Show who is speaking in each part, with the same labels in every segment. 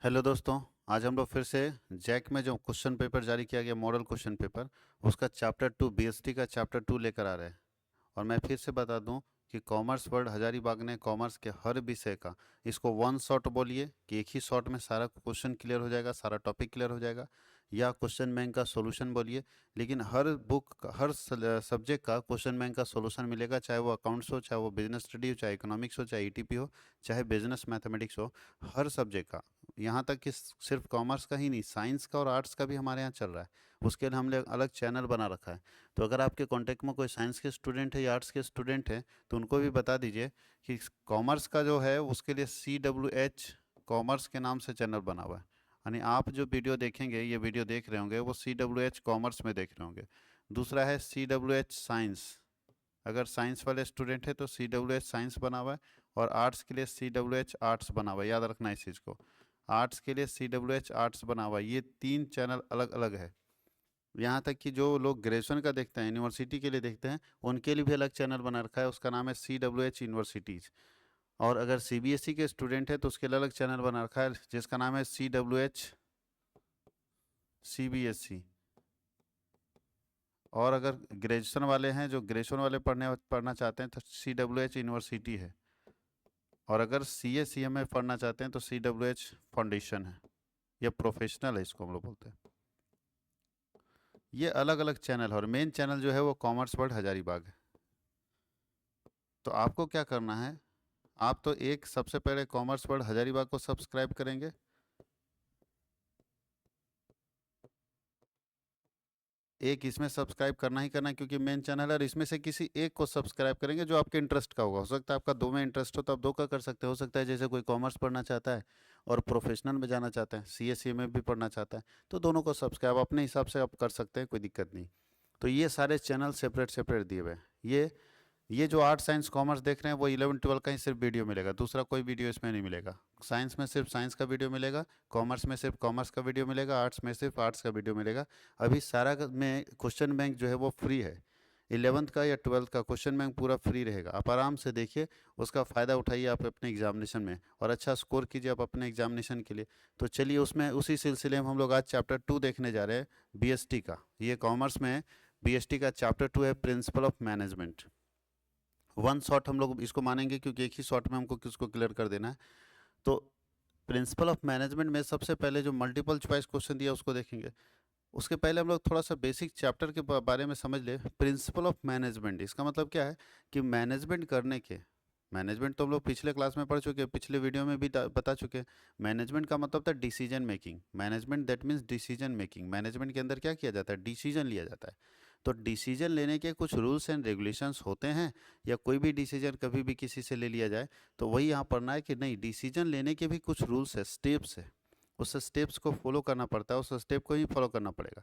Speaker 1: Hello दोस्तों। आज हम लोग फिर से जैक में जो क्वेश्चन पेपर जारी किया गया, मॉडल क्वेश्चन पेपर, उसका चैप्टर 2 बीएसटी का चैप्टर 2 लेकर आ रहे हैं। और मैं फिर से बता दूं कि कॉमर्स वर्ड हजारीबाग ने कॉमर्स के हर विषय का, इसको वन शॉट बोलिए कि एक ही शॉट में सारा क्वेश्चन क्लियर हो जाएगा, सारा टॉपिक क्लियर हो जाएगा, या क्वेश्चन बैंक का सॉल्यूशन बोलिए। लेकिन हर बुक हर सब्जेक्ट का क्वेश्चन बैंक का सॉल्यूशन मिलेगा, चाहे वो अकाउंट्स हो, चाहे वो बिजनेस स्टडी हो, चाहे इकोनॉमिक्स हो, चाहे ईटीपी हो, चाहे बिजनेस मैथमेटिक्स हो। हर सब्जेक्ट का, यहाँ तक कि सिर्फ कॉमर्स का ही नहीं, साइंस का और आर्ट्स का भी हमारे यहाँ चल रहा है। उसके लिए हमने अलग चैनल बना रखा है। तो अगर आपके कांटेक्ट में कोई साइंस के स्टूडेंट है या आर्ट्स के स्टूडेंट है, तो उनको भी बता दीजिए कि कॉमर्स का जो है उसके लिए CWH कॉमर्स के नाम से चैनल बना हुआ है। यानी आप जो वीडियो देखेंगे, ये वीडियो देख रहे होंगे, वो CWH कॉमर्स में देख रहे होंगे। दूसरा है CWH साइंस। अगर साइंस वाले स्टूडेंट है तो CWH साइंस बना हुआ है। और आर्ट्स के लिए CWH आर्ट्स बना हुआ है, याद रखना इस चीज़ को। आर्ट्स के लिए CWH आर्ट्स बना हुआ है। ये 3 चैनल अलग अलग है। यहाँ तक कि जो लोग ग्रेजुएशन का देखते हैं, यूनिवर्सिटी के लिए देखते हैं, उनके लिए भी अलग चैनल बना रखा है, उसका नाम है CWH यूनिवर्सिटीज़। और अगर CBSE के स्टूडेंट है तो उसके लिए अलग चैनल बना रखा है जिसका नाम है CWH CBSE। और अगर ग्रेजुएशन वाले हैं, जो ग्रेजुएशन वाले पढ़ना चाहते हैं, तो CWH यूनिवर्सिटी है। और अगर CA CMA पढ़ना चाहते हैं तो CWH फाउंडेशन है। ये प्रोफेशनल है, इसको हम लोग बोलते हैं। ये अलग अलग चैनल है, और मेन चैनल जो है वो कॉमर्स वर्ल्ड हजारीबाग है। तो आपको क्या करना है, आप तो एक सबसे पहले कॉमर्स वर्ल्ड हजारीबाग को सब्सक्राइब करेंगे। एक इसमें सब्सक्राइब करना ही करना है क्योंकि मेन चैनल है, और इसमें से किसी एक को सब्सक्राइब करेंगे जो आपके इंटरेस्ट का होगा। हो सकता है आपका दो में इंटरेस्ट हो तो आप दो का कर सकते हो सकता है जैसे कोई कॉमर्स पढ़ना चाहता है और प्रोफेशनल में जाना चाहता है, CSE में भी पढ़ना चाहता है, तो दोनों को सब्सक्राइब अपने हिसाब से आप कर सकते हैं, कोई दिक्कत नहीं। तो ये सारे चैनल सेपरेट सेपरेट दिए हुए हैं। ये जो आर्ट साइंस कॉमर्स देख रहे हैं वो 11 12 का ही सिर्फ वीडियो मिलेगा, दूसरा कोई वीडियो इसमें नहीं मिलेगा। साइंस में सिर्फ साइंस का वीडियो मिलेगा, कॉमर्स में सिर्फ कॉमर्स का वीडियो मिलेगा, आर्ट्स में सिर्फ आर्ट्स का वीडियो मिलेगा। अभी सारा में क्वेश्चन बैंक जो है वो फ्री है। 11th का या 12th का क्वेश्चन बैंक पूरा फ्री रहेगा, आप आराम से देखिए, उसका फ़ायदा उठाइए आप अपने एग्जामिनेशन में, और अच्छा स्कोर कीजिए आप अपने एग्जामिनेशन के लिए। तो चलिए उसमें उसी सिलसिले में हम लोग आज चैप्टर 2 देखने जा रहे हैं, BST का। ये कॉमर्स में BST का चैप्टर 2 है, principle of management. One shot हम लोग इसको मानेंगे क्योंकि एक ही शॉट में हमको किसको क्लियर कर देना है। तो प्रिंसिपल ऑफ मैनेजमेंट में सबसे पहले जो मल्टीपल चॉइस क्वेश्चन दिया उसको देखेंगे। उसके पहले हम लोग थोड़ा सा बेसिक चैप्टर के बारे में समझ ले। प्रिंसिपल ऑफ मैनेजमेंट इसका मतलब क्या है कि मैनेजमेंट करने के, मैनेजमेंट तो हम लोग पिछले क्लास में पढ़ चुके हैं, पिछले वीडियो में भी बता चुके हैं। मैनेजमेंट का मतलब था decision making. Management that means decision making. Management के अंदर क्या किया जाता है, डिसीजन लिया जाता है। तो डिसीजन लेने के कुछ रूल्स एंड रेगुलेशंस होते हैं, या कोई भी डिसीजन कभी भी किसी से ले लिया जाए, तो वही यहाँ पढ़ना है कि नहीं, डिसीजन लेने के भी कुछ रूल्स है, स्टेप्स है। उस स्टेप्स को फॉलो करना पड़ता है, उस स्टेप को ही फॉलो करना पड़ेगा,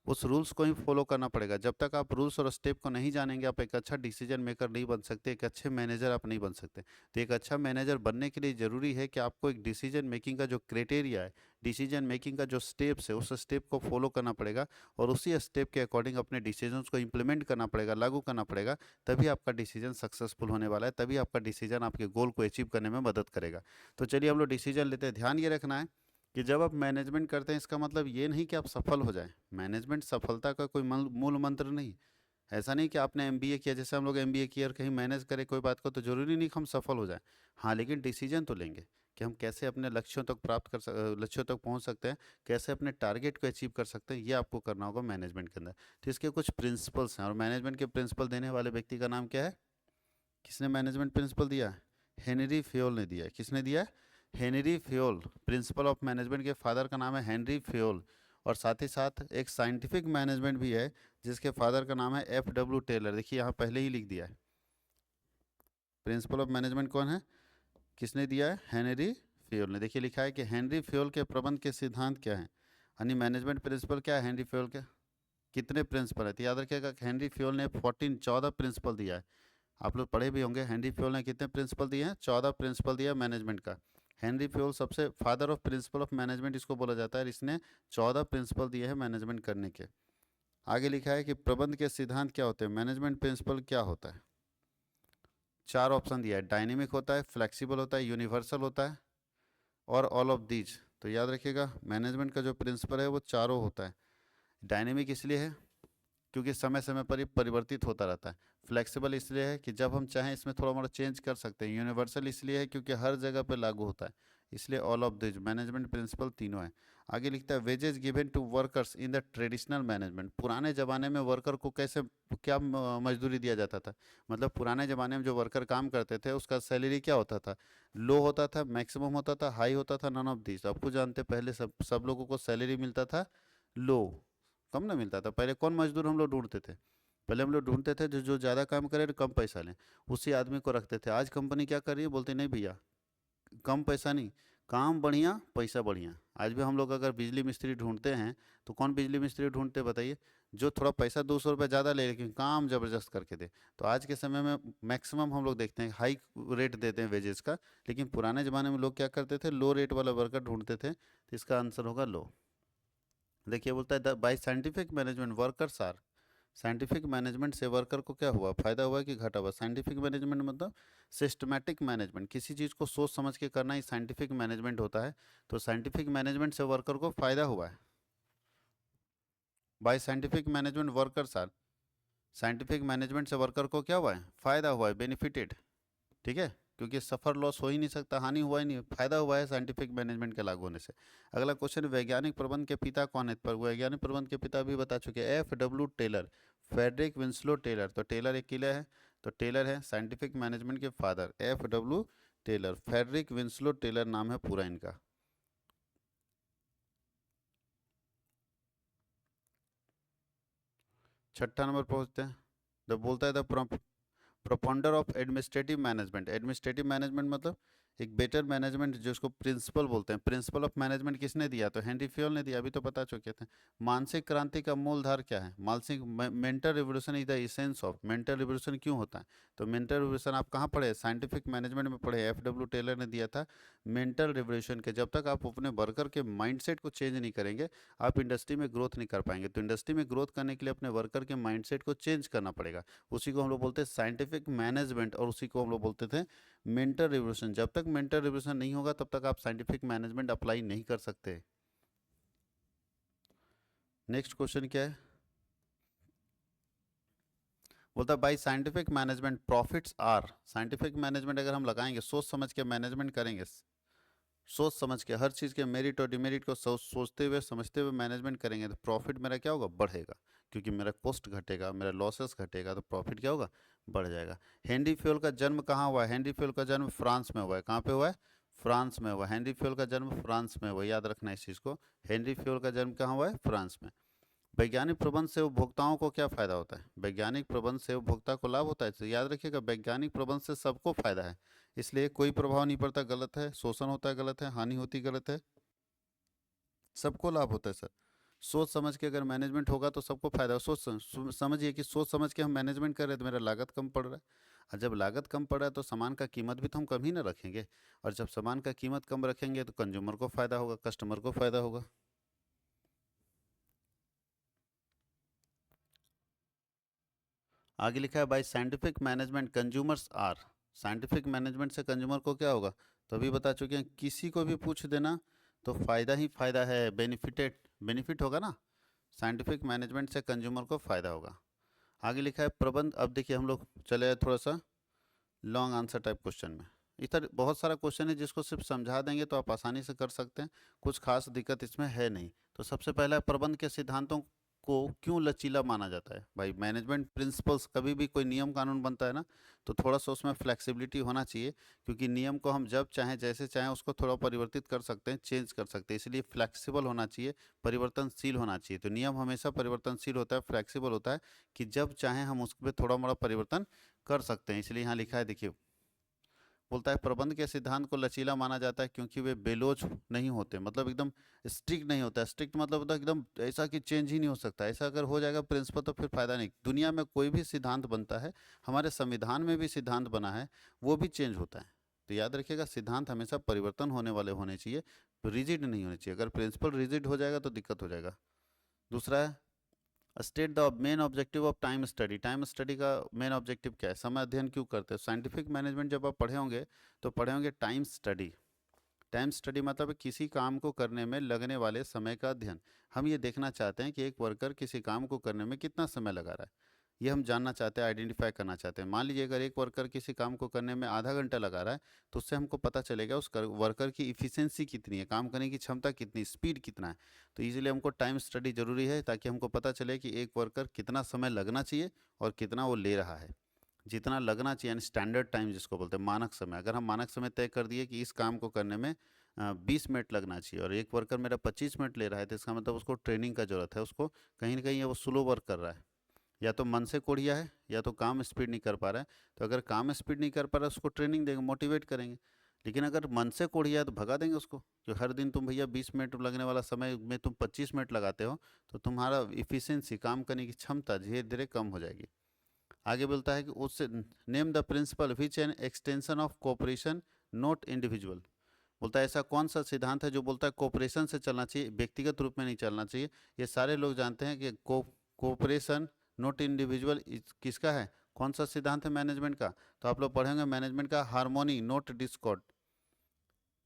Speaker 1: उस रूल्स को ही फॉलो करना पड़ेगा। जब तक आप रूल्स और स्टेप को नहीं जानेंगे, आप एक अच्छा डिसीजन मेकर नहीं बन सकते, एक अच्छे मैनेजर आप नहीं बन सकते। तो एक अच्छा मैनेजर बनने के लिए ज़रूरी है कि आपको एक डिसीजन मेकिंग का जो क्राइटेरिया है, डिसीजन मेकिंग का जो स्टेप्स है, उस स्टेप को फॉलो करना पड़ेगा, और उसी स्टेप के अकॉर्डिंग अपने डिसीजंस को इंप्लीमेंट करना पड़ेगा, लागू करना पड़ेगा। तभी आपका डिसीजन सक्सेसफुल होने वाला है, तभी आपका डिसीजन आपके गोल को अचीव करने में मदद करेगा। तो चलिए हम लोग डिसीजन लेते हैं। ध्यान ये रखना है कि जब आप मैनेजमेंट करते हैं, इसका मतलब ये नहीं कि आप सफल हो जाएं। मैनेजमेंट सफलता का कोई मूल मंत्र नहीं। ऐसा नहीं कि आपने MBA किया, जैसे हम लोग MBA किया और कहीं मैनेज करें कोई बात को, तो ज़रूरी नहीं कि हम सफल हो जाएं। हाँ, लेकिन डिसीजन तो लेंगे कि हम कैसे अपने लक्ष्यों तक लक्ष्यों तक पहुंच सकते हैं, कैसे अपने टारगेट को अचीव कर सकते हैं, ये आपको करना होगा मैनेजमेंट के अंदर। तो इसके कुछ प्रिंसिपल्स हैं, और मैनेजमेंट के प्रिंसिपल देने वाले व्यक्ति का नाम क्या है, किसने मैनेजमेंट प्रिंसिपल दिया है? हेनरी फ्योल ने दिया है। किसने दिया है? Henry Fayol. Principle of management के फादर का नाम है हेनरी फ्योल। और साथ ही साथ एक साइंटिफिक मैनेजमेंट भी है जिसके फादर का नाम है F W टेलर। देखिए यहाँ पहले ही लिख दिया है। प्रिंसिपल ऑफ मैनेजमेंट कौन है, किसने दिया है? हेनरी फ्योल ने। देखिए लिखा है कि हेनरी फ्योल के प्रबंध के सिद्धांत क्या हैं। यानी मैनेजमेंट प्रिंसिपल क्या है हेनरी फ्योल के? कितने प्रिंसिपल है? तो याद रखिएगा कि हेनरी फ्योल ने 14 प्रिंसिपल दिया है। आप लोग पढ़े भी होंगे, हेनरी फ्योल ने कितने प्रिंसिपल दिए हैं? 14 प्रिंसिपल दिया मैनेजमेंट का। हेनरी फ्योल सबसे father of principle of management इसको बोला जाता है, और इसने 14 प्रिंसिपल दिए हैं मैनेजमेंट करने के। आगे लिखा है कि प्रबंध के सिद्धांत क्या होते हैं, मैनेजमेंट प्रिंसिपल क्या होता है। 4 ऑप्शन दिया है, डायनेमिक होता है, फ्लेक्सिबल होता है, यूनिवर्सल होता है, और ऑल ऑफ दीज। तो याद रखिएगा मैनेजमेंट का जो प्रिंसिपल है वो चारों होता है। डायनेमिक इसलिए है क्योंकि समय समय पर ये परिवर्तित होता रहता है। फ्लेक्सिबल इसलिए है कि जब हम चाहें इसमें थोड़ा मोड़ा चेंज कर सकते हैं। यूनिवर्सल इसलिए है क्योंकि हर जगह पर लागू होता है। इसलिए all of this management principle तीनों है। आगे लिखता है wages given to workers in the traditional management. पुराने ज़माने में वर्कर को कैसे क्या मजदूरी दिया जाता था? मतलब पुराने ज़माने में जो वर्कर काम करते थे उसका सैलरी क्या होता था? लो होता था, मैक्सिमम होता था, हाई होता था, नन ऑफ दिस। आपको जानते पहले सब लोगों को सैलरी मिलता था लो, कम ना मिलता था। पहले कौन मजदूर हम लोग ढूंढते थे? पहले हम लोग ढूंढते थे जो जो ज़्यादा काम करे और कम पैसा लें, उसी आदमी को रखते थे। आज कंपनी क्या कर रही है? बोलते नहीं भैया, कम पैसा नहीं, काम बढ़िया पैसा बढ़िया। आज भी हम लोग अगर बिजली मिस्त्री ढूंढते हैं तो कौन बिजली मिस्त्री ढूंढते हैं बताइए? जो थोड़ा पैसा 200 रुपये ज़्यादा ले लेकिन काम ज़बरदस्त करके दे। तो आज के समय में मैक्सिमम हम लोग देखते हैं हाई रेट देते हैं वेजेस का। लेकिन पुराने ज़माने में लोग क्या करते थे? लो रेट वाला वर्कर ढूंढते थे। तो इसका आंसर होगा लो। देखिए बोलता है by scientific management workers are. Scientific management से वर्कर को क्या हुआ? फायदा हुआ कि घाटा हुआ? साइंटिफिक मैनेजमेंट मतलब सिस्टमैटिक मैनेजमेंट, किसी चीज़ को सोच समझ के करना ही साइंटिफिक मैनेजमेंट होता है। तो साइंटिफिक मैनेजमेंट से वर्कर को फायदा हुआ है। By scientific management workers are, scientific management से वर्कर को क्या हुआ है? फायदा हुआ है, बेनिफिटेड। ठीक है, क्योंकि सफ़र लॉस हो ही नहीं सकता, हानि हुआ ही नहीं, फायदा हुआ है साइंटिफिक मैनेजमेंट के लागू होने से। अगला क्वेश्चन, वैज्ञानिक प्रबंध के पिता कौन है? पर वैज्ञानिक प्रबंध के पिता भी बता चुके हैं, F.W. Taylor, Frederick Winslow Taylor. तो टेलर एक किले है, तो टेलर है साइंटिफिक मैनेजमेंट के father, F.W. Taylor. Frederick Winslow Taylor नाम है पूरा इनका। छठा नंबर पहुंचते हैं। जब बोलता है the propounder of administrative management. Administrative management मतलब एक बेटर मैनेजमेंट, जिसको प्रिंसिपल बोलते हैं। प्रिंसिपल ऑफ मैनेजमेंट किसने दिया? तो हेनरी फ्योल ने दिया, अभी तो बता चुके थे। मानसिक क्रांति का मूलधार क्या है? मानसिक mental revolution is the essence of. Mental revolution क्यों होता है? तो मेंटल रिवोल्यूशन आप कहाँ पढ़े? साइंटिफिक मैनेजमेंट में पढ़े। F.W. टेलर ने दिया था मेंटल रिवोल्यूशन के। जब तक आप अपने वर्कर के माइंडसेट को चेंज नहीं करेंगे आप इंडस्ट्री में ग्रोथ नहीं कर पाएंगे। तो इंडस्ट्री में ग्रोथ करने के लिए अपने वर्कर के माइंडसेट को चेंज करना पड़ेगा। उसी को हम लोग बोलते हैं साइंटिफिक मैनेजमेंट, और उसी को हम लोग बोलते थे मेंटल रिवोल्यूशन। जब तक मेंटल रिवोल्यूशन नहीं होगा तब तक आप साइंटिफिक मैनेजमेंट अप्लाई नहीं कर सकते। नेक्स्ट क्वेश्चन क्या है? बोलता है by scientific management profits are. Scientific management अगर हम लगाएंगे, सोच समझ के मैनेजमेंट करेंगे, सोच समझ के हर चीज़ के मेरिट और डिमेरिट को सोचते हुए समझते हुए मैनेजमेंट करेंगे, तो प्रॉफिट मेरा क्या होगा? बढ़ेगा, क्योंकि मेरा कॉस्ट घटेगा, मेरा लॉसेस घटेगा, तो प्रॉफिट क्या होगा? बढ़ जाएगा। हेनरी फ्यूल का जन्म कहाँ हुआ है? हेनरी फ्यूल का जन्म फ्रांस में हुआ है। कहाँ पे हुआ है? फ्रांस में हुआ है। हेनरी फ्यूल का जन्म फ्रांस में हुआ, याद रखना इस चीज़ को। हेनरी फ्यूल का जन्म कहाँ हुआ है? फ्रांस में। वैज्ञानिक प्रबंध से उपभोक्ताओं को क्या फायदा होता है? वैज्ञानिक प्रबंध से उपभोक्ता को लाभ होता है। तो याद रखिएगा वैज्ञानिक प्रबंध से सबको फायदा है, इसलिए कोई प्रभाव नहीं पड़ता। गलत है, शोषण होता है, गलत है, हानि होती, गलत है, सबको लाभ होता है सर। सोच समझ के अगर मैनेजमेंट होगा तो सबको फायदा है। समझिए कि सोच समझ के हम मैनेजमेंट कर रहे हैं तो मेरा लागत कम पड़ रहा है। और जब लागत कम पड़ रहा है तो सामान का कीमत भी तो हम कम ही ना रखेंगे, और जब सामान का कीमत कम रखेंगे तो कंज्यूमर को फायदा होगा, कस्टमर को फायदा होगा। आगे लिखा है by scientific management consumers are. Scientific management से कंज्यूमर को क्या होगा? तो अभी बता चुके हैं, किसी को भी पूछ देना तो फायदा ही फायदा है, बेनिफिटेड, बेनिफिट होगा ना। साइंटिफिक मैनेजमेंट से कंज्यूमर को फायदा होगा। आगे लिखा है प्रबंध। अब देखिए हम लोग चले आए थोड़ा सा लॉन्ग आंसर टाइप क्वेश्चन में। इधर बहुत सारा क्वेश्चन है जिसको सिर्फ समझा देंगे तो आप आसानी से कर सकते हैं, कुछ खास दिक्कत इसमें है नहीं। तो सबसे पहला है प्रबंध के सिद्धांतों को क्यों लचीला माना जाता है? भाई मैनेजमेंट प्रिंसिपल्स, कभी भी कोई नियम कानून बनता है ना तो थोड़ा सा उसमें फ्लेक्सिबिलिटी होना चाहिए, क्योंकि नियम को हम जब चाहें जैसे चाहें उसको थोड़ा परिवर्तित कर सकते हैं, चेंज कर सकते हैं, इसलिए फ्लेक्सिबल होना चाहिए, परिवर्तनशील होना चाहिए। तो नियम हमेशा परिवर्तनशील होता है, फ्लेक्सिबल होता है, कि जब चाहें हम उस पर थोड़ा मोड़ा परिवर्तन कर सकते हैं। इसलिए यहाँ लिखा है, देखिए बोलता है प्रबंध के सिद्धांत को लचीला माना जाता है क्योंकि वे बेलोच नहीं होते, मतलब एकदम स्ट्रिक्ट नहीं होता। स्ट्रिक्ट मतलब होता है एकदम ऐसा कि चेंज ही नहीं हो सकता। ऐसा अगर हो जाएगा प्रिंसिपल तो फिर फायदा नहीं। दुनिया में कोई भी सिद्धांत बनता है, हमारे संविधान में भी सिद्धांत बना है, वो भी चेंज होता है। तो याद रखिएगा सिद्धांत हमेशा परिवर्तन होने वाले होने चाहिए, रिजिड नहीं होने चाहिए। अगर प्रिंसिपल रिजिड हो जाएगा तो दिक्कत हो जाएगा। दूसरा है state the main objective of time study. Time study का मेन ऑब्जेक्टिव क्या है? समय अध्ययन क्यों करते हैं? साइंटिफिक मैनेजमेंट जब आप पढ़े होंगे तो पढ़े होंगे टाइम स्टडी। टाइम स्टडी मतलब है किसी काम को करने में लगने वाले समय का अध्ययन। हम ये देखना चाहते हैं कि एक वर्कर किसी काम को करने में कितना समय लगा रहा है, ये हम जानना चाहते हैं, आइडेंटिफाई करना चाहते हैं। मान लीजिए अगर एक वर्कर किसी काम को करने में आधा घंटा लगा रहा है, तो उससे हमको पता चलेगा उस वर्कर की इफ़िशियंसी कितनी है, काम करने की क्षमता कितनी, स्पीड कितना है। तो इसीलिए हमको टाइम स्टडी जरूरी है, ताकि हमको पता चले कि एक वर्कर कितना समय लगना चाहिए और कितना वो ले रहा है। जितना लगना चाहिए यानी स्टैंडर्ड टाइम जिसको बोलते हैं, मानक समय। अगर हम मानक समय तय कर दिए कि इस काम को करने में 20 मिनट लगना चाहिए और एक वर्कर मेरा 25 मिनट ले रहा है, तो इसका मतलब उसको ट्रेनिंग का जरूरत है, उसको कहीं ना कहीं वो स्लो वर्क कर रहा है, या तो मन से कोढ़िया है या तो काम स्पीड नहीं कर पा रहा है। तो अगर काम स्पीड नहीं कर पा रहा है, उसको ट्रेनिंग देंगे, मोटिवेट करेंगे। लेकिन अगर मन से कोढ़िया है तो भगा देंगे उसको, कि हर दिन तुम भैया 20 मिनट लगने वाला समय में तुम 25 मिनट लगाते हो, तो तुम्हारा इफिशियंसी, काम करने की क्षमता धीरे धीरे कम हो जाएगी। आगे बोलता है कि उससे name the principal which an extension of cooperation not individual. बोलता है ऐसा कौन सा सिद्धांत है जो बोलता है कोऑपरेशन से चलना चाहिए, व्यक्तिगत रूप में नहीं चलना चाहिए। ये सारे लोग जानते हैं कि कोऑपरेशन नॉट इंडिविजुअल किसका है, कौन सा सिद्धांत है मैनेजमेंट का। तो आप लोग पढ़ेंगे मैनेजमेंट का harmony not discord.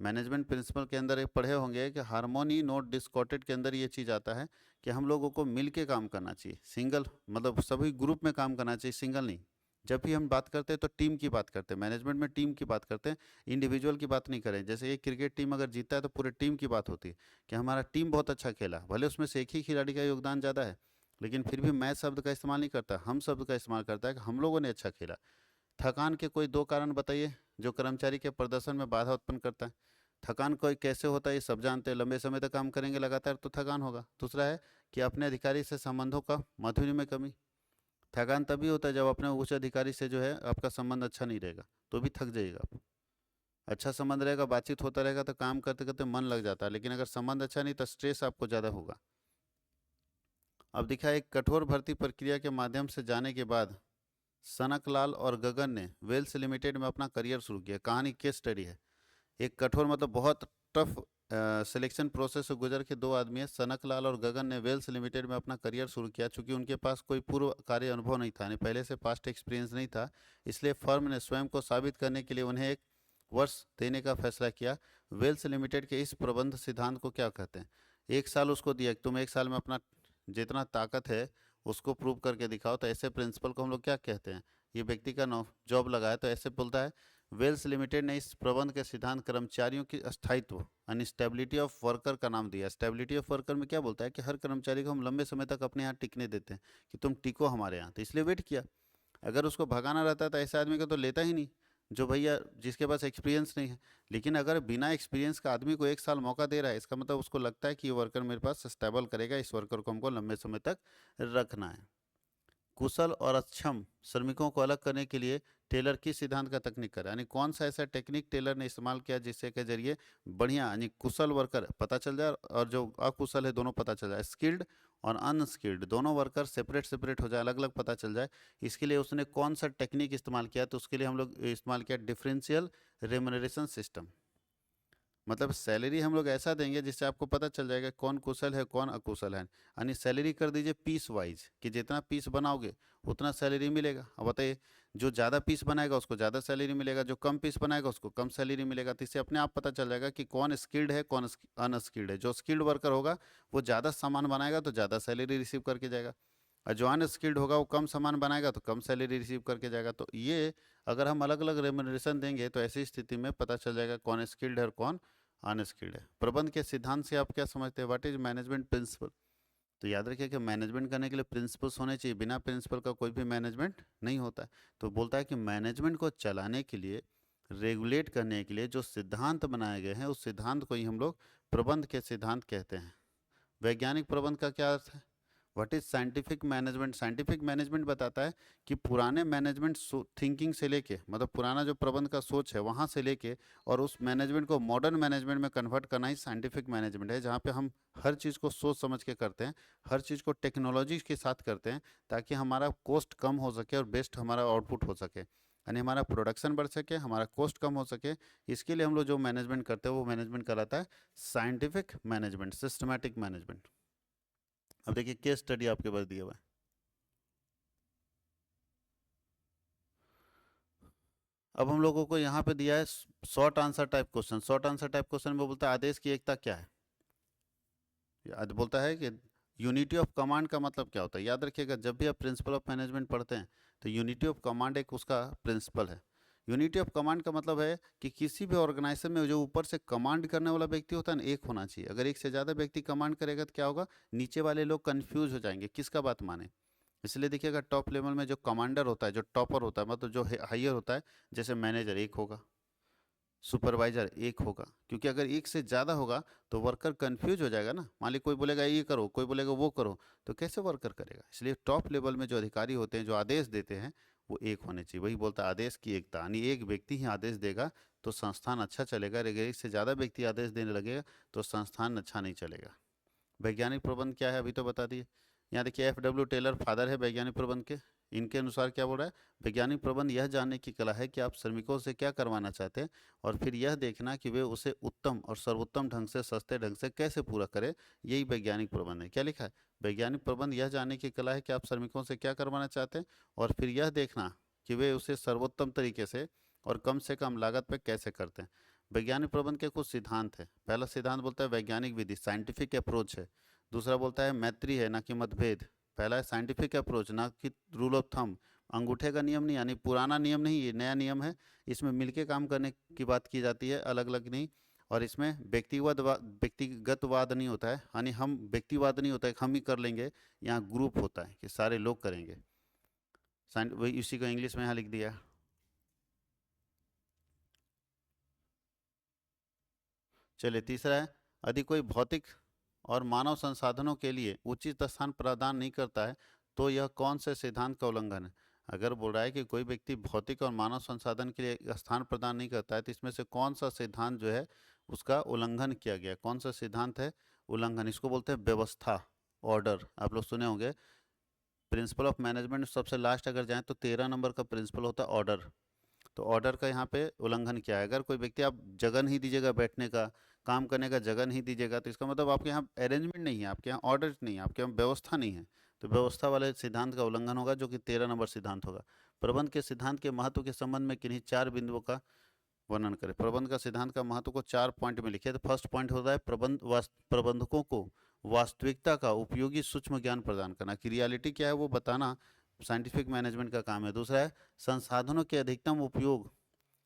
Speaker 1: Management principle के अंदर एक पढ़े होंगे कि हार्मोनी नोट डिस्कॉर्डेड के अंदर ये चीज़ आता है कि हम लोगों को मिल के काम करना चाहिए, सिंगल मतलब सभी ग्रुप में काम करना चाहिए, सिंगल नहीं। जब भी हम बात करते हैं तो टीम की बात करते हैं, मैनेजमेंट में टीम की बात करते हैं, इंडिविजुअल की बात नहीं करें। जैसे एक क्रिकेट टीम अगर जीतता है तो पूरे टीम की बात होती है कि हमारा टीम बहुत अच्छा खेला, भले उसमें से एक ही खिलाड़ी का योगदान ज़्यादा है, लेकिन फिर भी मैं शब्द का इस्तेमाल नहीं करता, हम शब्द का इस्तेमाल करता है कि हम लोगों ने अच्छा खेला। थकान के कोई 2 कारण बताइए जो कर्मचारी के प्रदर्शन में बाधा उत्पन्न करता है। थकान कोई कैसे होता है ये सब जानते हैं, लंबे समय तक काम करेंगे लगातार तो थकान होगा। दूसरा है कि अपने अधिकारी से संबंधों का माधुर्य में कमी। थकान तभी होता है जब अपने उच्च अधिकारी से जो है आपका संबंध अच्छा नहीं रहेगा, तो भी थक जाइएगा आप। अच्छा संबंध रहेगा, बातचीत होता रहेगा तो काम करते करते मन लग जाता है, लेकिन अगर संबंध अच्छा नहीं तो स्ट्रेस आपको ज़्यादा होगा। अब दिखा एक कठोर भर्ती प्रक्रिया के माध्यम से जाने के बाद सनकलाल और गगन ने वेल्स लिमिटेड में अपना करियर शुरू किया। कहानी केस स्टडी है। एक कठोर मतलब बहुत टफ सिलेक्शन प्रोसेस से गुजर के 2 आदमी है, सनकलाल और गगन ने वेल्स लिमिटेड में अपना करियर शुरू किया। चूंकि उनके पास कोई पूर्व कार्य अनुभव नहीं था, यानी पहले से पास्ट एक्सपीरियंस नहीं था, इसलिए फर्म ने स्वयं को साबित करने के लिए उन्हें 1 वर्ष देने का फैसला किया। वेल्स लिमिटेड के इस प्रबंध सिद्धांत को क्या कहते हैं? 1 साल उसको दिया कि तुम 1 साल में अपना जितना ताकत है उसको प्रूव करके दिखाओ। तो ऐसे प्रिंसिपल को हम लोग क्या कहते हैं? ये व्यक्ति का जॉब लगा है तो ऐसे बोलता है। वेल्स लिमिटेड ने इस प्रबंध के सिद्धांत कर्मचारियों की स्थायित्व यानी स्टेबिलिटी ऑफ वर्कर का नाम दिया। स्टेबिलिटी ऑफ वर्कर में क्या बोलता है कि हर कर्मचारी को हम लंबे समय तक अपने यहाँ टिकने देते हैं, कि तुम टिको हमारे यहाँ, तो इसलिए वेट किया। अगर उसको भगाना रहता तो ऐसे आदमी को तो लेता ही नहीं, जो भैया जिसके पास एक्सपीरियंस नहीं है। लेकिन अगर बिना एक्सपीरियंस का आदमी को 1 साल मौका दे रहा है, इसका मतलब उसको लगता है कि ये वर्कर मेरे पास स्टेबल करेगा, इस वर्कर को हमको लंबे समय तक रखना है। कुशल और अक्षम श्रमिकों को अलग करने के लिए टेलर किस सिद्धांत का तकनीक करा, यानी कौन सा ऐसा टेक्निक टेलर ने इस्तेमाल किया जिससे के जरिए बढ़िया यानी कुशल वर्कर पता चल जाए और जो अकुशल है दोनों पता चल जाए, स्किल्ड और अनस्किल्ड दोनों वर्कर सेपरेट सेपरेट हो जाए, अलग अलग पता चल जाए। इसके लिए उसने कौन सा टेक्निक इस्तेमाल किया? तो उसके लिए हम लोग इस्तेमाल किया डिफरेंशियल रेमुनरेशन सिस्टम। मतलब सैलरी हम लोग ऐसा देंगे जिससे आपको पता चल जाएगा कौन कुशल है कौन अकुशल है। यानी सैलरी कर दीजिए पीस वाइज, कि जितना पीस बनाओगे उतना सैलरी मिलेगा। अब बताइए, जो ज़्यादा पीस बनाएगा उसको ज़्यादा सैलरी मिलेगा, जो कम पीस बनाएगा उसको कम सैलरी मिलेगा। तो इससे अपने आप पता चल जाएगा कि कौन स्किल्ड है कौन अनस्किल्ड है। जो स्किल्ड वर्कर होगा वो ज़्यादा सामान बनाएगा तो ज़्यादा सैलरी रिसीव करके जाएगा, और जो अनस्किल्ड होगा वो कम सामान बनाएगा तो कम सैलरी रिसीव करके जाएगा। तो ये अगर हम अलग अलग रेमुनरेशन देंगे तो ऐसी स्थिति में पता चल जाएगा कौन स्किल्ड है और कौन अनस्किल्ड है। प्रबंध के सिद्धांत से आप क्या समझते हैं? What is management principle? तो याद रखिए कि मैनेजमेंट करने के लिए प्रिंसिपल्स होने चाहिए, बिना प्रिंसिपल का कोई भी मैनेजमेंट नहीं होता है। तो बोलता है कि मैनेजमेंट को चलाने के लिए, रेगुलेट करने के लिए जो सिद्धांत बनाए गए हैं उस सिद्धांत को ही हम लोग प्रबंध के सिद्धांत कहते हैं। वैज्ञानिक प्रबंध का क्या अर्थ है? What is scientific management? Scientific management बताता है कि पुराने मैनेजमेंट थिंकिंग से लेके, मतलब पुराना जो प्रबंध का सोच है वहाँ से लेके और उस मैनेजमेंट को मॉडर्न मैनेजमेंट में कन्वर्ट करना ही साइंटिफिक मैनेजमेंट है, जहाँ पे हम हर चीज़ को सोच समझ के करते हैं, हर चीज़ को टेक्नोलॉजी के साथ करते हैं, ताकि हमारा कॉस्ट कम हो सके और बेस्ट हमारा आउटपुट हो सके, यानी हमारा प्रोडक्शन बढ़ सके, हमारा कॉस्ट कम हो सके। इसके लिए हम लोग जो मैनेजमेंट करते हैं वो मैनेजमेंट कहलाता है साइंटिफिक मैनेजमेंट, सिस्टमैटिक मैनेजमेंट। अब देखिए केस स्टडी आपके पास दिया हुआ है। अब हम लोगों को यहाँ पे दिया है short answer type question. Short answer type question में बोलता है आदेश की एकता क्या है। याद बोलता है कि यूनिटी ऑफ कमांड का मतलब क्या होता है। याद रखिएगा जब भी आप प्रिंसिपल ऑफ मैनेजमेंट पढ़ते हैं तो यूनिटी ऑफ कमांड एक उसका प्रिंसिपल है। यूनिटी ऑफ कमांड का मतलब है कि किसी भी ऑर्गेनाइजेशन में जो ऊपर से कमांड करने वाला व्यक्ति होता है ना, एक होना चाहिए। अगर एक से ज़्यादा व्यक्ति कमांड करेगा तो क्या होगा, नीचे वाले लोग कंफ्यूज हो जाएंगे किसका बात माने। इसलिए देखिएगा टॉप लेवल में जो कमांडर होता है, जो टॉपर होता है, मतलब जो हाइयर होता है, जैसे मैनेजर एक होगा, सुपरवाइजर एक होगा। क्योंकि अगर एक से ज़्यादा होगा तो वर्कर कंफ्यूज हो जाएगा ना। मान ली कोई बोलेगा ये करो, कोई बोलेगा वो करो, तो कैसे वर्कर करेगा। इसलिए टॉप लेवल में जो अधिकारी होते हैं, जो आदेश देते हैं, वो एक होने चाहिए। वही बोलता है आदेश की एकता, यानी एक व्यक्ति ही आदेश देगा तो संस्थान अच्छा चलेगा। अगर एक से ज़्यादा व्यक्ति आदेश देने लगेगा तो संस्थान अच्छा नहीं चलेगा। वैज्ञानिक प्रबंध क्या है अभी तो बता दिए। यहाँ देखिए FW टेलर फादर है वैज्ञानिक प्रबंध के। इनके अनुसार क्या बोल रहा है, वैज्ञानिक प्रबंध यह जानने की कला है कि आप श्रमिकों से क्या करवाना चाहते हैं और फिर यह देखना कि वे उसे उत्तम और सर्वोत्तम ढंग से, सस्ते ढंग से कैसे पूरा करें। यही वैज्ञानिक प्रबंध है। क्या लिखा है, वैज्ञानिक प्रबंध यह जानने की कला है कि आप श्रमिकों से क्या करवाना चाहते हैं और फिर यह देखना कि वे उसे सर्वोत्तम तरीके से और कम से कम लागत पर कैसे करते हैं। वैज्ञानिक प्रबंध के कुछ सिद्धांत है। पहला सिद्धांत बोलता है वैज्ञानिक विधि, साइंटिफिक अप्रोच है। दूसरा बोलता है मैत्री है ना कि मतभेद। पहला है साइंटिफिक अप्रोच, ना कि रूल ऑफ थंब, अंगूठे का नियम नहीं, यानी पुराना नियम नहीं, ये नया नियम है। इसमें मिलके काम करने की बात की जाती है, अलग अलग नहीं। और इसमें व्यक्तिगतवाद नहीं होता है, यानी हम व्यक्तिवाद नहीं होता है हम ही कर लेंगे। यहाँ ग्रुप होता है कि सारे लोग करेंगे। वही इसी को इंग्लिश में यहाँ लिख दिया। चलिए तीसरा है, यदि कोई भौतिक और मानव संसाधनों के लिए उचित स्थान प्रदान नहीं करता है तो यह कौन से सिद्धांत का उल्लंघन है। अगर बोल रहा है कि कोई व्यक्ति भौतिक और मानव संसाधन के लिए स्थान प्रदान नहीं करता है तो इसमें से कौन सा सिद्धांत जो है उसका उल्लंघन किया गया, कौन सा सिद्धांत है उल्लंघन। इसको बोलते हैं व्यवस्था, ऑर्डर। आप लोग सुने होंगे प्रिंसिपल ऑफ मैनेजमेंट सबसे लास्ट अगर जाए तो 13 नंबर का प्रिंसिपल होता है ऑर्डर। तो ऑर्डर का यहाँ पे उल्लंघन किया है। अगर कोई व्यक्ति आप जगह नहीं दीजिएगा बैठने का, काम करने का जगह नहीं दीजिएगा, तो इसका मतलब आपके यहाँ अरेंजमेंट नहीं है, आपके यहाँ ऑर्डर नहीं है, आपके यहाँ व्यवस्था नहीं है। तो व्यवस्था वाले सिद्धांत का उल्लंघन होगा, जो कि 13 नंबर सिद्धांत होगा। प्रबंध के सिद्धांत के महत्व के संबंध में किन्हीं 4 बिंदुओं का वर्णन करें। प्रबंध का सिद्धांत का महत्व को 4 पॉइंट में लिखे। तो फर्स्ट पॉइंट होता है प्रबंधकों को वास्तविकता का उपयोगी सूक्ष्म ज्ञान प्रदान करना, कि रियलिटी क्या है वो बताना साइंटिफिक मैनेजमेंट का काम है। दूसरा है संसाधनों के अधिकतम उपयोग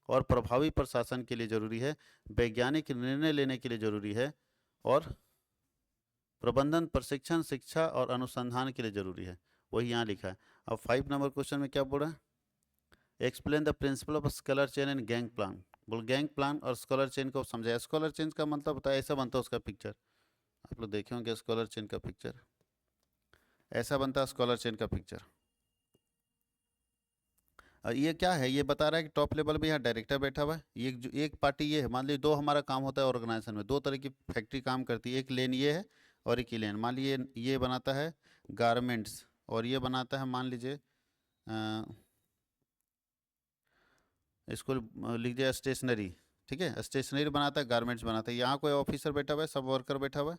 Speaker 1: और प्रभावी प्रशासन के लिए जरूरी है, वैज्ञानिक निर्णय लेने के लिए जरूरी है, और प्रबंधन प्रशिक्षण, शिक्षा और अनुसंधान के लिए जरूरी है। वही यहाँ लिखा है। अब 5 नंबर क्वेश्चन में क्या बोल रहा है, explain the principle of scholar chain and gang plan. बोल गैंग प्लान और स्कॉलर चेन को समझाया। स्कॉलर चेन का मतलब होता है, ऐसा बनता है उसका पिक्चर, आप लोग देखे होंगे स्कॉलर चेन का पिक्चर, ऐसा बनता है स्कॉलर चेन का पिक्चर। ये क्या है, ये बता रहा है कि टॉप लेवल पे यहाँ डायरेक्टर बैठा हुआ है। ये एक पार्टी ये है, मान लीजिए दो हमारा काम होता है ऑर्गेनाइजेशन में, दो तरह की फैक्ट्री काम करती है, एक लेन ये है और एक ही लेन। मान लीजिए ये बनाता है गारमेंट्स और ये बनाता है, मान लीजिए इसको लीजिए स्टेशनरी। ठीक है, स्टेशनरी बनाता है, गारमेंट्स बनाता है। यहाँ कोई ऑफिसर बैठा हुआ है, सब वर्कर बैठा हुआ है,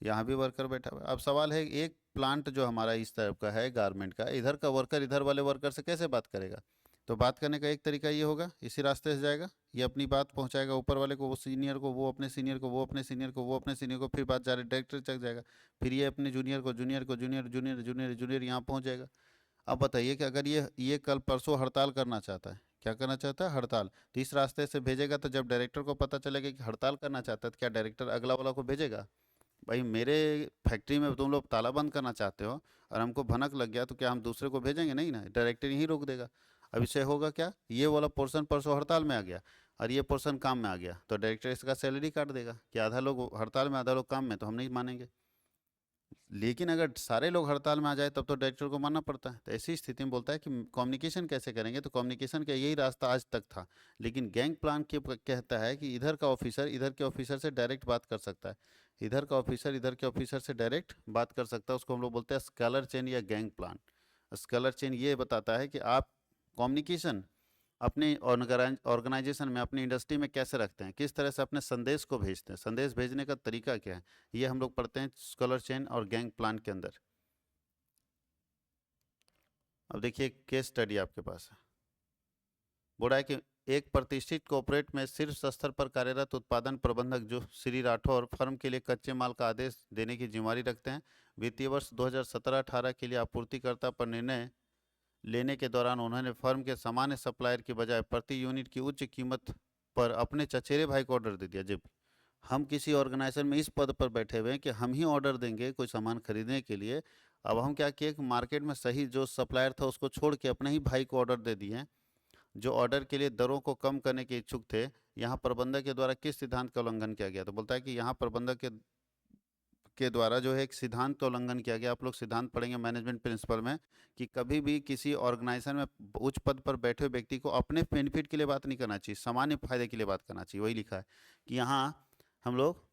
Speaker 1: यहाँ भी वर्कर बैठा हुआ है। अब सवाल है, एक प्लांट जो हमारा इस तरफ का है गारमेंट का, इधर का वर्कर इधर वाले वर्कर से कैसे बात करेगा। तो बात करने का एक तरीका ये होगा, इसी रास्ते से जाएगा, ये अपनी बात पहुंचाएगा ऊपर वाले को, वो सीनियर को, वो अपने सीनियर को, वो अपने सीनियर को, वो अपने सीनियर को, फिर बात जा रही डायरेक्टर तक जाएगा, फिर ये अपने जूनियर को, जूनियर को, जूनियर जूनियर जूनियर जूनियर यहाँ पहुँच जाएगा। अब बताइए कि अगर ये कल परसों हड़ताल करना चाहता है, क्या करना चाहता है, हड़ताल, तो इस रास्ते से भेजेगा। तो जब डायरेक्टर को पता चलेगा कि हड़ताल करना चाहता है तो क्या डायरेक्टर अगला वाला को भेजेगा, भाई मेरे फैक्ट्री में तुम लोग ताला बंद करना चाहते हो और हमको भनक लग गया तो क्या हम दूसरे को भेजेंगे, नहीं ना, डायरेक्टर यहीं रोक देगा। अब इससे होगा क्या, ये वाला पोर्शन परसों हड़ताल में आ गया और ये पोर्शन काम में आ गया, तो डायरेक्टर इसका सैलरी काट देगा कि आधा लोग हड़ताल में आधा लोग काम में, तो हम नहीं मानेंगे। लेकिन अगर सारे लोग हड़ताल में आ जाए तब तो डायरेक्टर को मानना पड़ता है। तो ऐसी स्थिति में बोलता है कि कम्युनिकेशन कैसे करेंगे, तो कम्युनिकेशन का यही रास्ता आज तक था। लेकिन गैंग प्लान के कहता है कि इधर का ऑफिसर इधर के ऑफिसर से डायरेक्ट बात कर सकता है, इधर का ऑफिसर इधर के ऑफिसर से डायरेक्ट बात कर सकता है। उसको हम लोग बोलते हैं स्कैलर चेन या गैंग प्लान। स्कैलर चेन ये बताता है कि आप कम्युनिकेशन अपने ऑर्गेनाइजेशन में, अपनी इंडस्ट्री में कैसे रखते हैं, किस तरह से अपने संदेश को भेजते हैं, संदेश भेजने का तरीका क्या है, ये हम लोग पढ़ते हैं स्कॉलर चेन और गैंग प्लान के अंदर। अब देखिए केस स्टडी आपके पास है, बोल रहा है कि एक प्रतिष्ठित कॉर्पोरेट में शीर्ष स्तर पर कार्यरत उत्पादन प्रबंधक जो श्री राठौर फर्म के लिए कच्चे माल का आदेश देने की जिम्मेदारी रखते हैं। वित्तीय वर्ष 2017-18 के लिए आपूर्तिकर्ता पर निर्णय लेने के दौरान उन्होंने फर्म के सामान्य सप्लायर की बजाय प्रति यूनिट की उच्च कीमत पर अपने चचेरे भाई को ऑर्डर दे दिया। जब हम किसी ऑर्गेनाइजेशन में इस पद पर बैठे हुए हैं कि हम ही ऑर्डर देंगे कोई सामान खरीदने के लिए, अब हम क्या किए कि मार्केट में सही जो सप्लायर था उसको छोड़ के अपने ही भाई को ऑर्डर दे दिए, जो ऑर्डर के लिए दरों को कम करने के इच्छुक थे। यहाँ प्रबंधक के द्वारा किस सिद्धांत का उल्लंघन किया गया? तो बोलता है कि यहाँ प्रबंधक के द्वारा जो है एक सिद्धांत का उल्लंघन किया गया। आप लोग सिद्धांत पढ़ेंगे मैनेजमेंट प्रिंसिपल में कि कभी भी किसी ऑर्गेनाइजेशन में उच्च पद पर बैठे हुए व्यक्ति को अपने बेनिफिट के लिए बात नहीं करना चाहिए, सामान्य फायदे के लिए बात करना चाहिए। वही लिखा है कि यहाँ हम लोग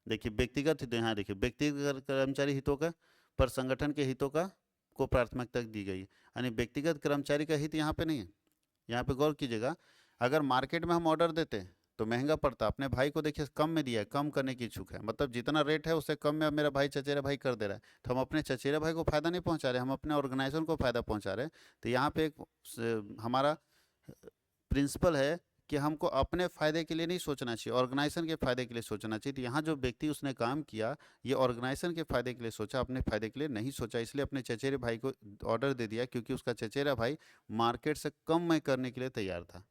Speaker 1: देखिए व्यक्तिगत हित, यहाँ देखिए व्यक्तिगत कर्मचारी हितों का पर संगठन के हितों का को प्राथमिकता दी गई है, यानी व्यक्तिगत कर्मचारी का हित यहाँ पे नहीं है। यहाँ पे गौर कीजिएगा, अगर मार्केट में हम ऑर्डर देते तो महंगा पड़ता, अपने भाई को देखिए कम में दिया है, कम करने की इच्छुक है, मतलब जितना रेट है उससे कम में अब मेरा भाई चचेरा भाई कर दे रहा है, तो हम अपने चचेरे भाई को फायदा नहीं पहुंचा रहे, हम अपने ऑर्गेनाइजेशन को फायदा पहुंचा रहे हैं। तो यहाँ पे एक हमारा प्रिंसिपल है कि हमको अपने फायदे के लिए नहीं सोचना चाहिए, ऑर्गेनाइजेशन के फायदे के लिए सोचना चाहिए। तो यहाँ जो व्यक्ति उसने काम किया ये ऑर्गेनाइजेशन के फायदे के लिए सोचा, अपने फायदे के लिए नहीं सोचा, इसलिए अपने चचेरे भाई को ऑर्डर दे दिया क्योंकि उसका चचेरा भाई मार्केट से कम में करने के लिए तैयार था।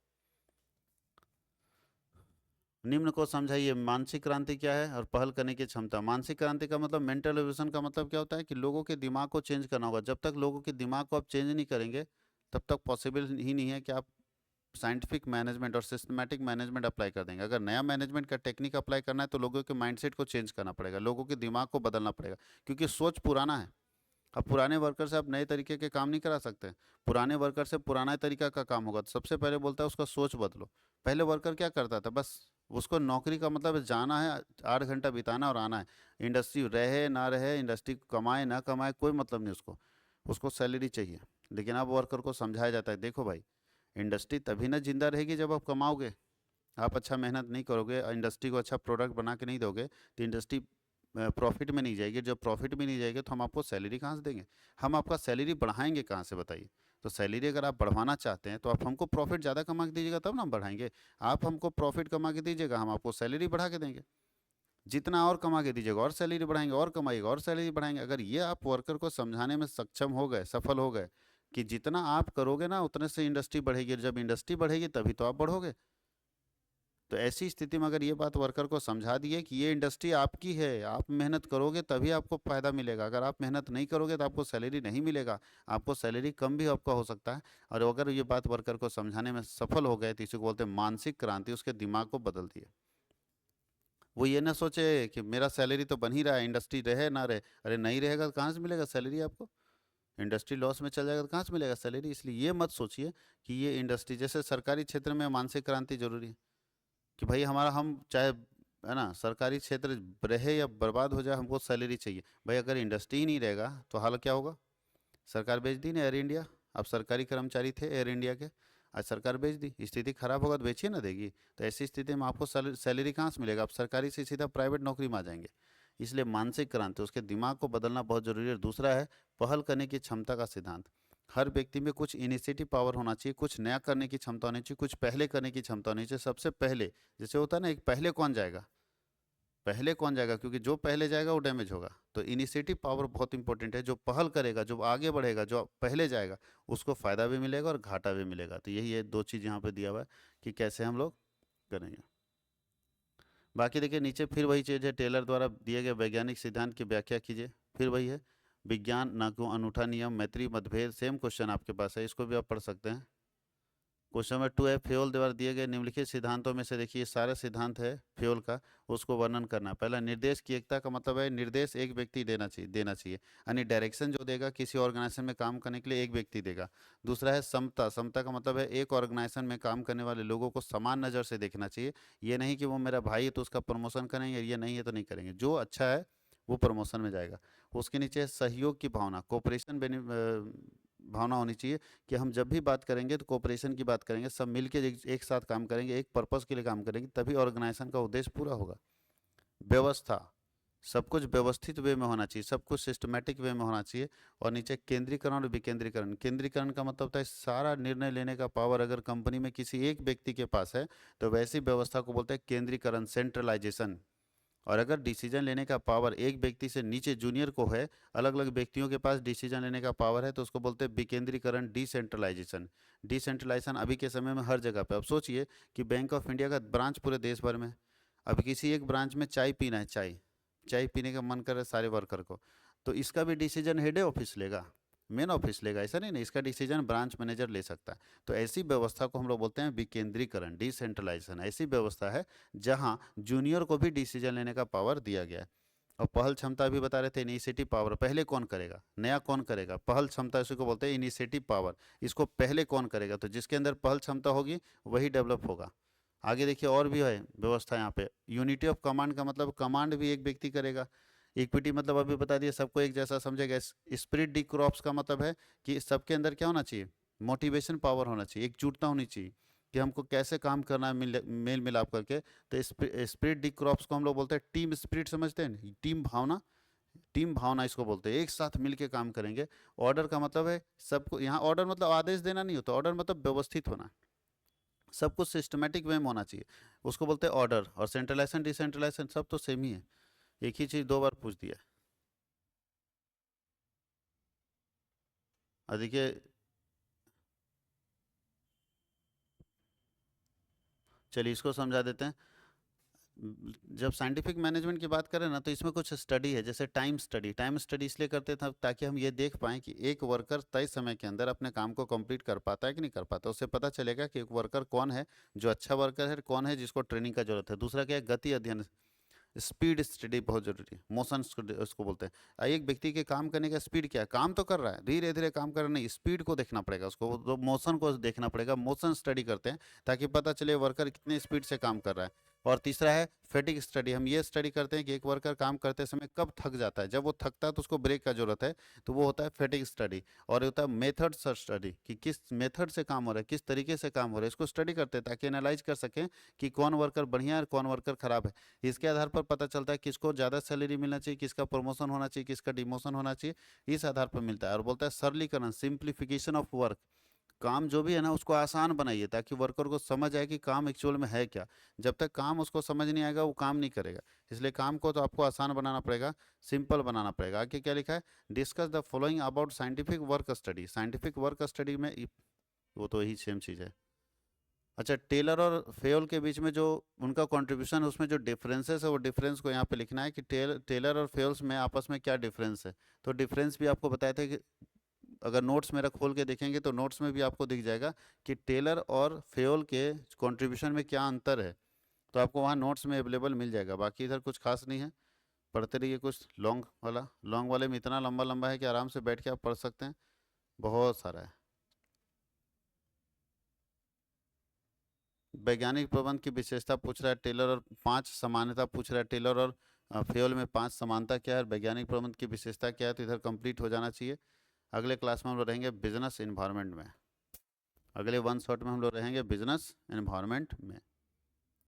Speaker 1: निम्न को समझाइए, मानसिक क्रांति क्या है और पहल करने की क्षमता। मानसिक क्रांति का मतलब, मेंटल रेवोल्यूशन का मतलब क्या होता है कि लोगों के दिमाग को चेंज करना होगा। जब तक लोगों के दिमाग को आप चेंज नहीं करेंगे तब तक पॉसिबल ही नहीं है कि आप साइंटिफिक मैनेजमेंट और सिस्टमैटिक मैनेजमेंट अप्लाई कर देंगे। अगर नया मैनेजमेंट का टेक्निक अप्लाई करना है तो लोगों के माइंडसेट को चेंज करना पड़ेगा, लोगों के दिमाग को बदलना पड़ेगा, क्योंकि सोच पुराना है। अब पुराने वर्कर से आप नए तरीके के काम नहीं करा सकते, पुराने वर्कर से पुराना तरीका का काम होगा। तो सबसे पहले बोलता है उसका सोच बदलो। पहले वर्कर क्या करता था, बस उसको नौकरी का मतलब है जाना है, 8 घंटा बिताना और आना है। इंडस्ट्री रहे ना रहे, इंडस्ट्री कमाए ना कमाए, कोई मतलब नहीं उसको, उसको सैलरी चाहिए। लेकिन अब वर्कर को समझाया जाता है, देखो भाई इंडस्ट्री तभी ना जिंदा रहेगी जब आप कमाओगे, आप अच्छा मेहनत नहीं करोगे, इंडस्ट्री को अच्छा प्रोडक्ट बना के नहीं दोगे तो इंडस्ट्री प्रॉफिट में नहीं जाएगी। जब प्रॉफिट में नहीं जाएगी तो हम आपको सैलरी कहाँ से देंगे, हम आपका सैलरी बढ़ाएंगे कहाँ से बताइए। तो सैलरी अगर आप बढ़वाना चाहते हैं तो आप हमको प्रॉफिट ज़्यादा कमा के दीजिएगा तब ना हम बढ़ाएंगे। आप हमको प्रॉफिट कमा के दीजिएगा, हम आपको सैलरी बढ़ा के देंगे। जितना और कमा के दीजिएगा और सैलरी बढ़ाएंगे, और कमाइएगा और सैलरी बढ़ाएंगे। अगर ये आप वर्कर को समझाने में सक्षम हो गए, सफल हो गए कि जितना आप करोगे ना उतने से इंडस्ट्री बढ़ेगी, जब इंडस्ट्री बढ़ेगी तभी तो आप बढ़ोगे। तो ऐसी स्थिति में अगर ये बात वर्कर को समझा दिए कि ये इंडस्ट्री आपकी है, आप मेहनत करोगे तभी आपको फायदा मिलेगा, अगर आप मेहनत नहीं करोगे तो आपको सैलरी नहीं मिलेगा, आपको सैलरी कम भी आपका हो सकता है। और अगर ये बात वर्कर को समझाने में सफल हो गए तो इसी को बोलते हैं मानसिक क्रांति, उसके दिमाग को बदल दिए। वो ये ना सोचे कि मेरा सैलरी तो बन ही रहा है, इंडस्ट्री रहे ना रहे, अरे नहीं रहेगा तो कहाँ से मिलेगा सैलरी आपको, इंडस्ट्री लॉस में चल जाएगा तो कहाँ से मिलेगा सैलरी। इसलिए ये मत सोचिए कि ये इंडस्ट्री, जैसे सरकारी क्षेत्र में मानसिक क्रांति जरूरी है कि भाई हमारा, हम चाहे है ना सरकारी क्षेत्र रहे या बर्बाद हो जाए हमको सैलरी चाहिए। भाई अगर इंडस्ट्री ही नहीं रहेगा तो हाल क्या होगा, सरकार बेच दी ना एयर इंडिया, आप सरकारी कर्मचारी थे एयर इंडिया के, आज सरकार बेच दी, स्थिति खराब होगा तो बेचिए ना देगी। तो ऐसी स्थिति में आपको सैलरी कहाँ से मिलेगा, आप सरकारी से सीधा प्राइवेट नौकरी में आ जाएंगे। इसलिए मानसिक क्रांति, उसके दिमाग को बदलना बहुत जरूरी है। दूसरा है पहल करने की क्षमता का सिद्धांत। हर व्यक्ति में कुछ इनिशिएटिव पावर होना चाहिए, कुछ नया करने की क्षमता होनी चाहिए, कुछ पहले करने की क्षमता होनी चाहिए। सबसे पहले जैसे होता है ना, एक पहले कौन जाएगा, पहले कौन जाएगा, क्योंकि जो पहले जाएगा वो डैमेज होगा। तो इनिशिएटिव पावर बहुत इंपॉर्टेंट है, जो पहल करेगा, जो आगे बढ़ेगा, जो पहले जाएगा उसको फायदा भी मिलेगा और घाटा भी मिलेगा। तो यही है, दो चीज़ यहाँ पे दिया हुआ है कि कैसे हम लोग करेंगे। बाकी देखिए नीचे फिर वही चीज़ है, टेलर द्वारा दिए गए वैज्ञानिक सिद्धांत की व्याख्या कीजिए। फिर वही है, विज्ञान ना क्यों अनूठा नियम, मैत्री मतभेद, सेम क्वेश्चन आपके पास है, इसको भी आप पढ़ सकते हैं। क्वेश्चन नंबर 2 है, फ्यूल द्वारा दिए गए निम्नलिखित सिद्धांतों में से देखिए सारे सिद्धांत है फ्यूल का, उसको वर्णन करना है। पहला, निर्देश की एकता का मतलब है निर्देश एक व्यक्ति देना चाहिए, यानी डायरेक्शन जो देगा किसी ऑर्गेनाइजेशन में काम करने के लिए एक व्यक्ति देगा। दूसरा है समता, समता का मतलब है एक ऑर्गेनाइजेशन में काम करने वाले लोगों को समान नज़र से देखना चाहिए। ये नहीं कि वो मेरा भाई है तो उसका प्रमोशन करेंगे, ये नहीं है तो नहीं करेंगे, जो अच्छा है वो प्रमोशन में जाएगा। उसके नीचे है सहयोग की भावना, कोऑपरेशन भावना होनी चाहिए कि हम जब भी बात करेंगे तो कोऑपरेशन की बात करेंगे, सब मिलके एक साथ काम करेंगे, एक पर्पस के लिए काम करेंगे, तभी ऑर्गेनाइजेशन का उद्देश्य पूरा होगा। व्यवस्था, सब कुछ व्यवस्थित वे में होना चाहिए, सब कुछ सिस्टमेटिक वे में होना चाहिए। और नीचे केंद्रीकरण और विकेंद्रीकरण। केंद्रीकरण का मतलब होता है सारा निर्णय लेने का पावर अगर कंपनी में किसी एक व्यक्ति के पास है तो वैसी व्यवस्था को बोलते हैं केंद्रीकरण, सेंट्रलाइजेशन। और अगर डिसीजन लेने का पावर एक व्यक्ति से नीचे जूनियर को है, अलग अलग व्यक्तियों के पास डिसीजन लेने का पावर है, तो उसको बोलते हैं विकेंद्रीकरण, डिसेंट्रलाइजेशन। डिसेंट्रलाइजेशन अभी के समय में हर जगह पे। अब सोचिए कि बैंक ऑफ इंडिया का ब्रांच पूरे देश भर में है। अब किसी एक ब्रांच में चाय पीना है, चाय चाय पीने का मन कर रहा है सारे वर्कर को, तो इसका भी डिसीजन हेड ऑफिस लेगा, मेन ऑफिस लेगा, ऐसा नहीं, इसका डिसीजन ब्रांच मैनेजर ले सकता है। तो ऐसी व्यवस्था को हम लोग बोलते हैं विकेंद्रीकरण, डिसेंट्रलाइजेशन। ऐसी व्यवस्था है जहां जूनियर को भी डिसीजन लेने का पावर दिया गया है। और पहल क्षमता भी बता रहे थे, इनिशिएटिव पावर, पहले कौन करेगा, नया कौन करेगा, पहल क्षमता इसी को बोलते हैं, इनिशिएटिव पावर। इसको पहले कौन करेगा, तो जिसके अंदर पहल क्षमता होगी वही डेवलप होगा। आगे देखिए और भी है व्यवस्था यहाँ पे। यूनिटी ऑफ कमांड का मतलब कमांड भी एक व्यक्ति करेगा। इक्विटी मतलब अभी बता दिया, सबको एक जैसा समझेगा। स्पिरिट डी क्रॉप्स का मतलब है कि सबके अंदर क्या होना चाहिए, मोटिवेशन पावर होना चाहिए, एकजुटता होनी चाहिए कि हमको कैसे काम करना है, मेल मिलाप करके। तो स्पिरिट डी क्रॉप्स को हम लोग बोलते हैं टीम स्पिरिट, समझते हैं, टीम भावना। टीम भावना इसको बोलते हैं, एक साथ मिलके काम करेंगे। ऑर्डर का मतलब है सबको, यहाँ ऑर्डर मतलब आदेश देना नहीं होता, ऑर्डर मतलब व्यवस्थित होना, सब कुछ सिस्टमेटिक वे में होना चाहिए, उसको बोलते हैं ऑर्डर। और सेंट्रलाइजेशन डिसेंट्रलाइजेशन सब तो सेम ही है, एक ही चीज़ दो बार पूछ दिया। और देखिए, चलिए इसको समझा देते हैं। जब साइंटिफिक मैनेजमेंट की बात करें ना, तो इसमें कुछ स्टडी है, जैसे टाइम स्टडी। टाइम स्टडी इसलिए करते थे ताकि हम ये देख पाएँ कि एक वर्कर तय समय के अंदर अपने काम को कंप्लीट कर पाता है कि नहीं कर पाता। उससे पता चलेगा कि एक वर्कर कौन है जो अच्छा वर्कर है, कौन है जिसको ट्रेनिंग का जरूरत है। दूसरा क्या है, गति अध्ययन, स्पीड स्टडी बहुत जरूरी है, मोशन उसको बोलते हैं। एक व्यक्ति के काम करने का स्पीड क्या है, काम तो कर रहा है, धीरे धीरे काम कर रहा है, नहीं, स्पीड को देखना पड़ेगा उसको, तो मोशन को देखना पड़ेगा। मोशन स्टडी करते हैं ताकि पता चले वर्कर कितने स्पीड से काम कर रहा है। और तीसरा है फैटिग स्टडी। हम ये स्टडी करते हैं कि एक वर्कर काम करते समय कब थक जाता है, जब वो थकता है तो उसको ब्रेक का जरूरत है, तो वो होता है फैटिग स्टडी। और होता है मेथड स्टडी, कि किस मेथड से काम हो रहा है, किस तरीके से काम हो रहा है, इसको स्टडी करते हैं ताकि एनालाइज कर सकें कि कौन वर्कर बढ़िया है और कौन वर्कर खराब है। इसके आधार पर पता चलता है किसको ज़्यादा सैलरी मिलना चाहिए, किसका प्रमोशन होना चाहिए, किसका डिमोशन होना चाहिए, इस आधार पर मिलता है। और बोलता है सरलीकरण, सिंप्लीफिकेशन ऑफ वर्क। काम जो भी है ना उसको आसान बनाइए ताकि वर्कर को समझ आए कि काम एक्चुअल में है क्या। जब तक काम उसको समझ नहीं आएगा वो काम नहीं करेगा, इसलिए काम को तो आपको आसान बनाना पड़ेगा, सिंपल बनाना पड़ेगा। आगे क्या लिखा है, discuss the following about scientific work study. Scientific work study में वो तो यही सेम चीज़ है। अच्छा, टेलर और फेयोल के बीच में जो उनका कंट्रीब्यूशन है, उसमें जो डिफरेंसेस है वो डिफरेंस को यहाँ पे लिखना है कि टेलर और फेयोल्स में आपस में क्या डिफरेंस है। तो डिफरेंस भी आपको बताए थे कि अगर नोट्स मेरा खोल के देखेंगे तो नोट्स में भी आपको दिख जाएगा कि टेलर और फेयोल के कंट्रीब्यूशन में क्या अंतर है। तो आपको वहाँ नोट्स में अवेलेबल मिल जाएगा, बाकी इधर कुछ खास नहीं है। पढ़ते रहिए। कुछ लॉन्ग वाला, लॉन्ग वाले में इतना लंबा लंबा है कि आराम से बैठ के आप पढ़ सकते हैं, बहुत सारा है। वैज्ञानिक प्रबंध की विशेषता पूछ रहा है टेलर, और पांच समानता पूछ रहा है टेलर और फ्योल में पांच समानता क्या है, वैज्ञानिक प्रबंध की विशेषता क्या है, तो इधर कंप्लीट हो जाना चाहिए। अगले क्लास में हम लोग रहेंगे बिजनेस इन्वायरमेंट में, अगले वन शॉट में हम लोग रहेंगे बिजनेस इन्वायरमेंट में।